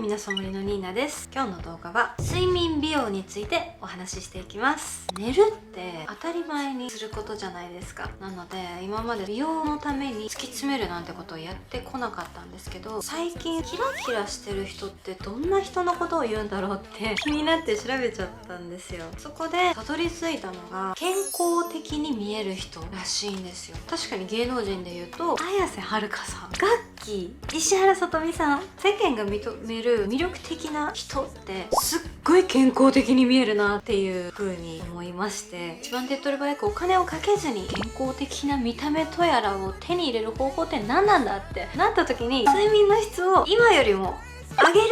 皆様のニーナです。今日の動画は睡眠美容についてお話ししていきます。寝るって当たり前にすることじゃないですか。なので今まで美容のために突き詰めるなんてことをやってこなかったんですけど、最近キラキラしてる人ってどんな人のことを言うんだろうって気になって調べちゃったんですよ。そこでたどり着いたのが、健康的に見える人らしいんですよ。確かに芸能人で言うと綾瀬はるかさん、ガッキー、石原さとみさん、世間が認める魅力的な人ってすっごい健康的に見えるなっていう風に思いまして、一番手っ取り早くお金をかけずに健康的な見た目とやらを手に入れる方法って何なんだってなった時に、睡眠の質を今よりも上げる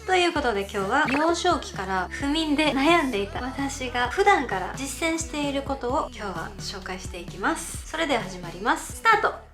ということで、今日は幼少期から不眠で悩んでいた私が普段から実践していることを今日は紹介していきます。それでは始まります。スタート。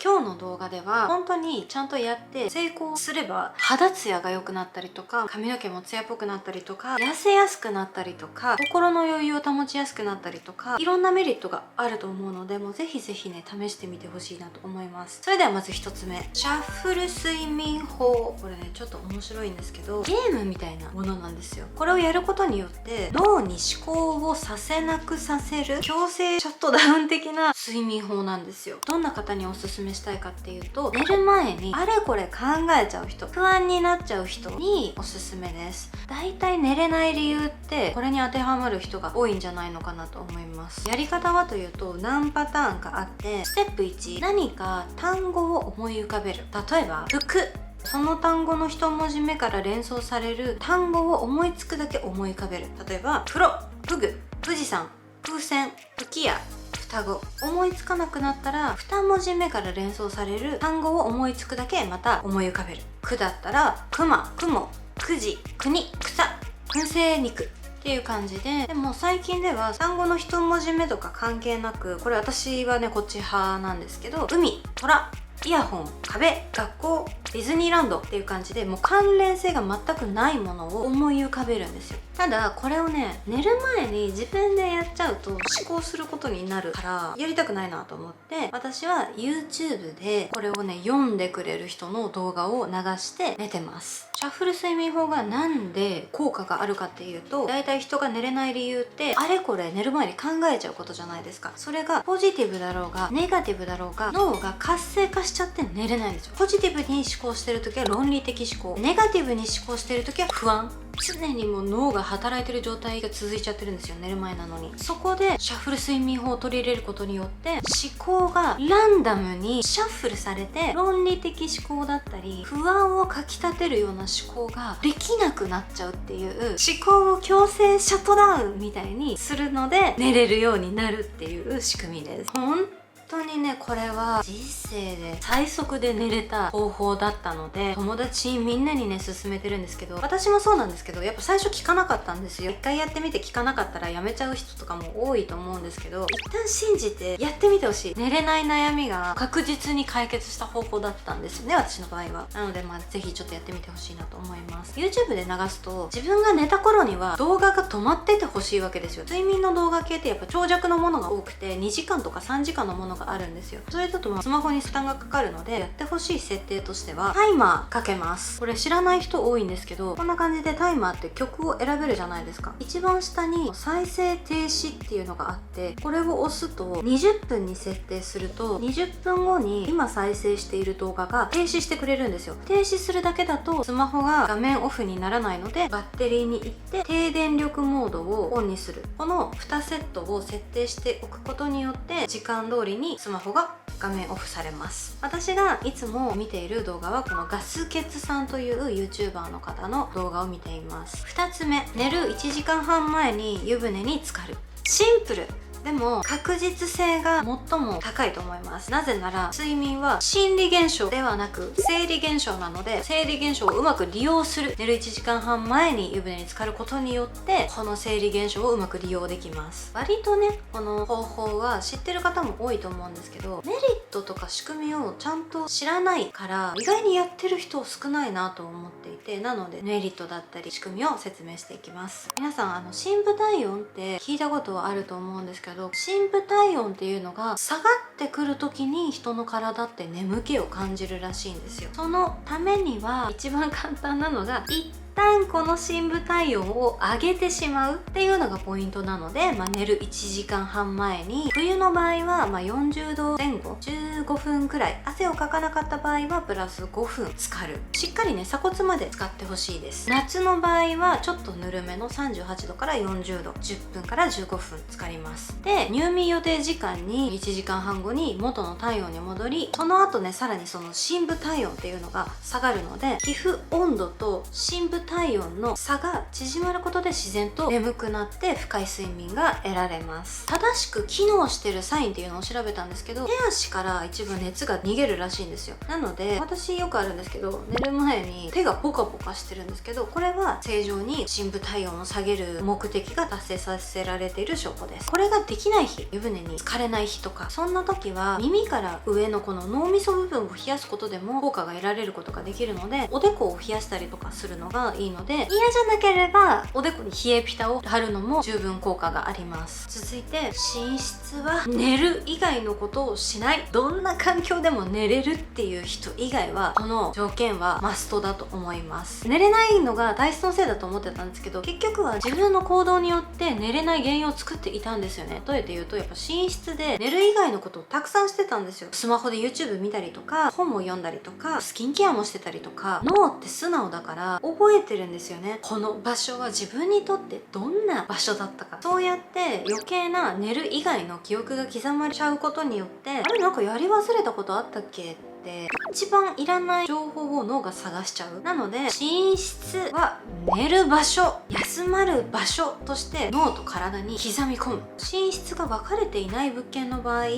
今日の動画では本当にちゃんとやって成功すれば肌ツヤが良くなったりとか、髪の毛もツヤっぽくなったりとか、痩せやすくなったりとか、心の余裕を保ちやすくなったりとか、いろんなメリットがあると思うので、もうぜひぜひね試してみてほしいなと思います。それではまず1つ目、シャッフル睡眠法。これねちょっと面白いんですけど、ゲームみたいなものなんですよ。これをやることによって脳に思考をさせなくさせる強制シャットダウン的な睡眠法なんですよ。どんな方におすすめしたいかっていうと、寝る前にあれこれ考えちゃう人、不安になっちゃう人におすすめです。だいたい寝れない理由ってこれに当てはまる人が多いんじゃないのかなと思います。やり方はというと何パターンかあって、ステップ1、何か単語を思い浮かべる。例えば服、その単語の一文字目から連想される単語を思いつくだけ思い浮かべる。例えば風呂、フグ、富士山、風船、吹き矢、双子。思いつかなくなったら2文字目から連想される単語を思いつくだけまた思い浮かべる。句だったら熊、雲、くじ、国、草、燻製肉っていう感じで。でも最近では単語の一文字目とか関係なく、これ私はねこっち派なんですけど、海、虎、イヤホン、壁、学校、ディズニーランドっていう感じで、もう関連性が全くないものを思い浮かべるんですよ。ただこれをね寝る前に自分でやっちゃうと思考することになるからやりたくないなと思って、私は YouTube でこれをね読んでくれる人の動画を流して寝てます。シャッフル睡眠法がなんで効果があるかっていうと、だいたい人が寝れない理由ってあれこれ寝る前に考えちゃうことじゃないですか。それがポジティブだろうがネガティブだろうが脳が活性化しちゃって寝れないんですよ。ポジティブに思考してる時は論理的思考、ネガティブに思考してる時は不安。常にもう脳が働いてる状態が続いちゃってるんですよ、寝る前なのに。そこでシャッフル睡眠法を取り入れることによって思考がランダムにシャッフルされて、論理的思考だったり不安をかきたてるような思考ができなくなっちゃうっていう、思考を強制シャットダウンみたいにするので寝れるようになるっていう仕組みです。本当にねこれは人生で最速で寝れた方法だったので、友達みんなにね勧めてるんですけど、私もそうなんですけど、やっぱ最初聞かなかったんですよ。一回やってみて聞かなかったらやめちゃう人とかも多いと思うんですけど、一旦信じてやってみてほしい。寝れない悩みが確実に解決した方法だったんですよね、私の場合は。なのでぜひちょっとやってみてほしいなと思います。 YouTube で流すと自分が寝た頃には動画が止まっててほしいわけですよ。睡眠の動画系ってやっぱ長尺のものが多くて2時間とか3時間のものがあるんですよ。それだとスマホに負担がかかるので、やってほしい設定としてはタイマーかけます。これ知らない人多いんですけど、こんな感じでタイマーって曲を選べるじゃないですか。一番下に再生停止っていうのがあって、これを押すと20分に設定すると20分後に今再生している動画が停止してくれるんですよ。停止するだけだとスマホが画面オフにならないので、バッテリーに行って低電力モードをオンにする、この2セットを設定しておくことによって時間通りにスマホが画面オフされます。私がいつも見ている動画はこのガスケツさんという YouTuber の方の動画を見ています。2つ目、寝る1時間半前に湯船に浸かる。シンプルでも確実性が最も高いと思います。なぜなら睡眠は心理現象ではなく生理現象なので、生理現象をうまく利用する。寝る1時間半前に湯船に浸かることによってこの生理現象をうまく利用できます。割とねこの方法は知ってる方も多いと思うんですけど、メリットとか仕組みをちゃんと知らないから意外にやってる人少ないなと思っていて、なのでメリットだったり仕組みを説明していきます。皆さん深部体温って聞いたことはあると思うんですけけど、深部体温っていうのが下がってくる時に人の体って眠気を感じるらしいんですよ。そのためには一番簡単なのが、一旦この深部体温を上げてしまうっていうのがポイントなので、寝る1時間半前に、冬の場合は40度前後15分くらい、汗をかかなかった場合はプラス5分浸かる。しっかりね鎖骨まで使ってほしいです。夏の場合はちょっとぬるめの38度から40度10分から15分浸かります。で、入眠予定時間に1時間半後に元の体温に戻り、その後ねさらにその深部体温っていうのが下がるので、皮膚温度と深部体温の差が縮まることで自然と眠くなって深い睡眠が得られます。正しく機能してるサインっていうのを調べたんですけど、手足から一部熱が逃げるらしいんですよ。なので私よくあるんですけど、寝る前に手がポカポカしてるんですけど、これは正常に深部体温を下げる目的が達成させられている証拠です。これができない日、湯船に浸かれない日とか、そんな時は耳から上のこの脳みそ部分を冷やすことでも効果が得られることができるので、おでこを冷やしたりとかするのがいいので、嫌じゃなければおでこに冷えピタを貼るのも十分効果があります。続いて、寝室は寝る以外のことをしない。どんな環境でも寝れるっていう人以外はこの条件はマストだと思います。寝れないのが体質のせいだと思ってたんですけど、結局は自分の行動によって寝れない原因を作っていたんですよね。例えて言うと、やっぱ寝室で寝る以外のことをたくさんしてたんですよ。スマホで YouTube 見たりとか、本を読んだりとか、スキンケアもしてたりとか。脳って素直だから覚えてるんですよね。この場所は自分にとってどんな場所だったか。そうやって余計な寝る以外の記憶が刻まれちゃうことによって、あれなんかやり忘れたことあったっけって一番いらない情報を脳が探しちゃう。なので寝室は寝る場所、休まる場所として脳と体に刻み込む。寝室が分かれていない物件の場合、せ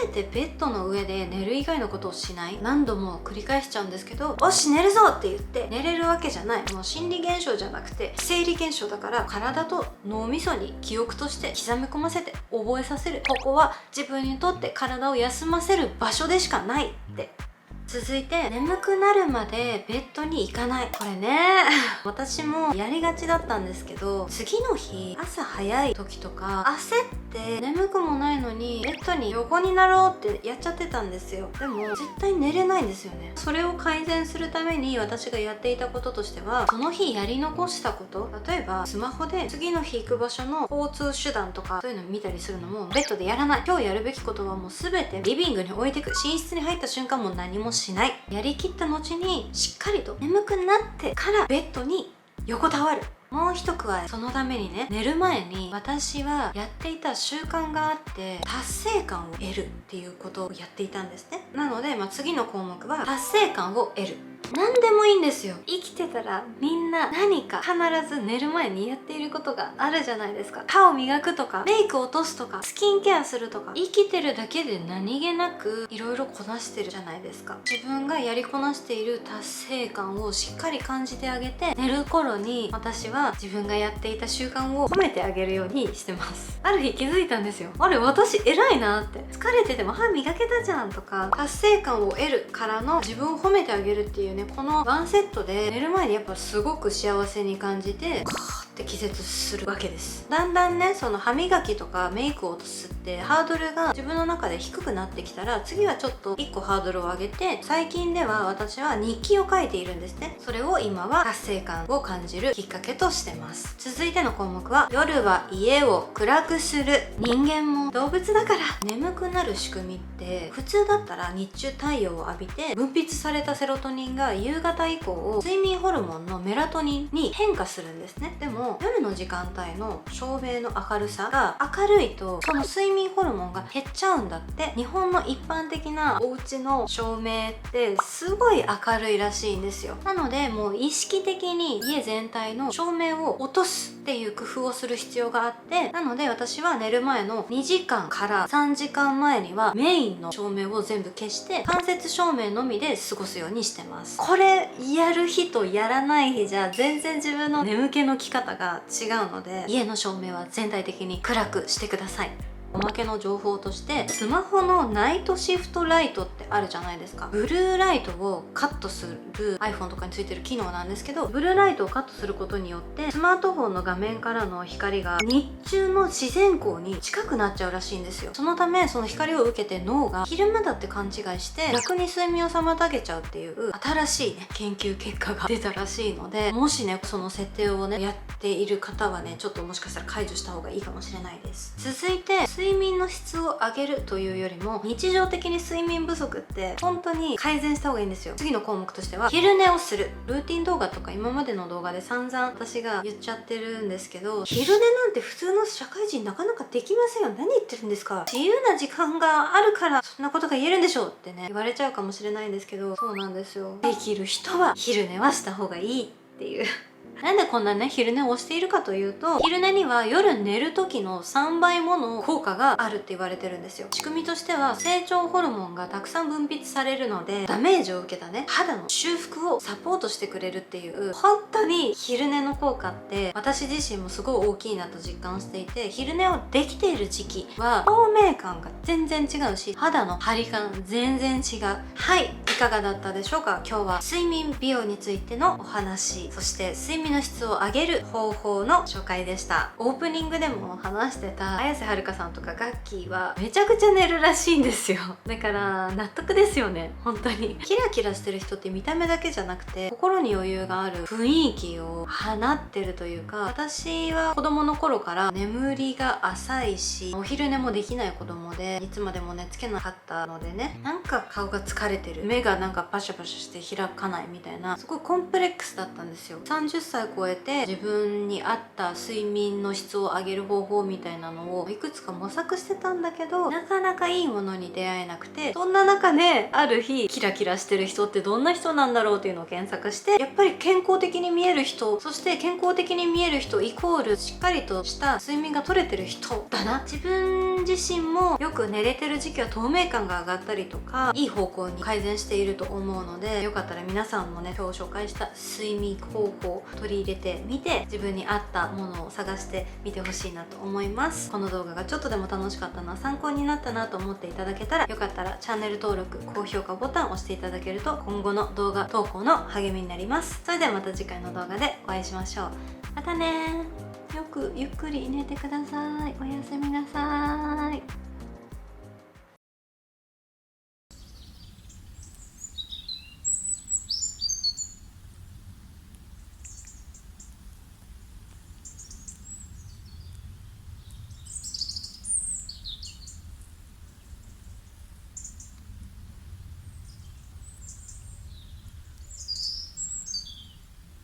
めてベッドの上で寝る以外のことをしない。何度も繰り返しちゃうんですけど、よし寝るぞって言って寝れるわけじゃない。もう心理現象じゃなくて生理現象だから、体と脳みそに記憶として刻み込ませて覚えさせる。ここは自分にとって体を休ませる場所でしかないって。続いて、眠くなるまでベッドに行かない。これね私もやりがちだったんですけど、次の日朝早い時とか焦って眠くもないのにベッドに横になろうってやっちゃってたんですよ。でも絶対寝れないんですよね。それを改善するために私がやっていたこととしては、その日やり残したこと、例えばスマホで次の日行く場所の交通手段とかそういうの見たりするのもベッドでやらない。今日やるべきことはもう全てリビングに置いてく。寝室に入った瞬間も何もしない。やりきった後にしっかりと眠くなってからベッドに横たわる。もう一加え、そのためにね、寝る前に私はやっていた習慣があって、達成感を得るっていうことをやっていたんですね。なので、次の項目は達成感を得る。何でもいいんですよ。生きてたらみんな何か必ず寝る前にやっていることがあるじゃないですか。歯を磨くとか、メイク落とすとか、スキンケアするとか、生きてるだけで何気なくいろいろこなしてるじゃないですか。自分がやりこなしている達成感をしっかり感じてあげて、寝る頃に私は自分がやっていた習慣を褒めてあげるようにしてます。ある日気づいたんですよ。あれ、私偉いなって。疲れてても歯磨けたじゃんとか、達成感を得るからの自分を褒めてあげるっていうね、このワンセットで寝る前にやっぱすごく幸せに感じて、カーって気絶するわけです。だんだんね、その歯磨きとかメイクを落とすってハードルが自分の中で低くなってきたら、次はちょっと1個ハードルを上げて、最近では私は日記を書いているんですね。それを今は達成感を感じるきっかけとしてます。続いての項目は、夜は家を暗くする。人間も動物だから。眠くなる仕組みって、普通だったら日中太陽を浴びて分泌されたセロトニンが夕方以降睡眠ホルモンのメラトニンに変化するんですね。でも夜の時間帯の照明の明るさが明るいと、その睡眠ホルモンが減っちゃうんだって。日本の一般的なお家の照明ってすごい明るいらしいんですよ。なのでもう意識的に家全体の照明を落とすっていう工夫をする必要があって、なので私は寝る前の2時間から3時間前にはメインの照明を全部消して間接照明のみで過ごすようにしてます。これやる日とやらない日じゃ全然自分の眠気の来方が違うので、家の照明は全体的に暗くしてください。おまけの情報として、スマホのナイトシフトライトってあるじゃないですか。ブルーライトをカットする iPhone とかについてる機能なんですけど、ブルーライトをカットすることによってスマートフォンの画面からの光が日中の自然光に近くなっちゃうらしいんですよ。そのためその光を受けて脳が昼間だって勘違いして逆に睡眠を妨げちゃうっていう新しいね研究結果が出たらしいので、もしねその設定をねやっている方はねちょっともしかしたら解除した方がいいかもしれないです。続いて、睡眠の質を上げるというよりも日常的に睡眠不足って本当に改善した方がいいんですよ。次の項目としては昼寝をする。ルーティン動画とか今までの動画で散々私が言っちゃってるんですけど、昼寝なんて普通の社会人なかなかできませんよ。何言ってるんですか。自由な時間があるからそんなことが言えるんでしょうってね言われちゃうかもしれないんですけど、そうなんですよ。できる人は昼寝はした方がいいっていうなんでこんなね昼寝をしているかというと、昼寝には夜寝る時の3倍もの効果があるって言われてるんですよ。仕組みとしては成長ホルモンがたくさん分泌されるので、ダメージを受けたね肌の修復をサポートしてくれるっていう、本当に昼寝の効果って私自身もすごい大きいなと実感していて、昼寝をできている時期は透明感が全然違うし、肌の張り感全然違う。はい、いかがだったでしょうか。今日は睡眠美容についてのお話、そして睡眠の質を上げる方法の紹介でした。オープニングでも話してた綾瀬はるかさんとかガッキーはめちゃくちゃ寝るらしいんですよ。だから納得ですよね。本当にキラキラしてる人って見た目だけじゃなくて心に余裕がある雰囲気を放ってるというか、私は子供の頃から眠りが浅いしお昼寝もできない子供で、いつまでも寝つけなかったのでね、なんか顔が疲れてる、目がなんかパシャパシャして開かないみたいな、すごいコンプレックスだったんですよ。30歳超えて自分に合った睡眠の質を上げる方法みたいなのをいくつか模索してたんだけど、なかなかいいものに出会えなくて、そんな中である日キラキラしてる人ってどんな人なんだろうっていうのを検索して、やっぱり健康的に見える人、そして健康的に見える人イコールしっかりとした睡眠が取れてる人だな。自分自身もよく寝れてる時期は透明感が上がったりとかいい方向に改善していると思うので、よかったら皆さんもね今日紹介した睡眠方法を取り入れてみて、自分に合ったものを探してみてほしいなと思います。この動画がちょっとでも楽しかったな、参考になったなと思っていただけたら、よかったらチャンネル登録高評価ボタンを押していただけると今後の動画投稿の励みになります。それではまた次回の動画でお会いしましょう。またね。よくゆっくり寝てください。おやすみなさい。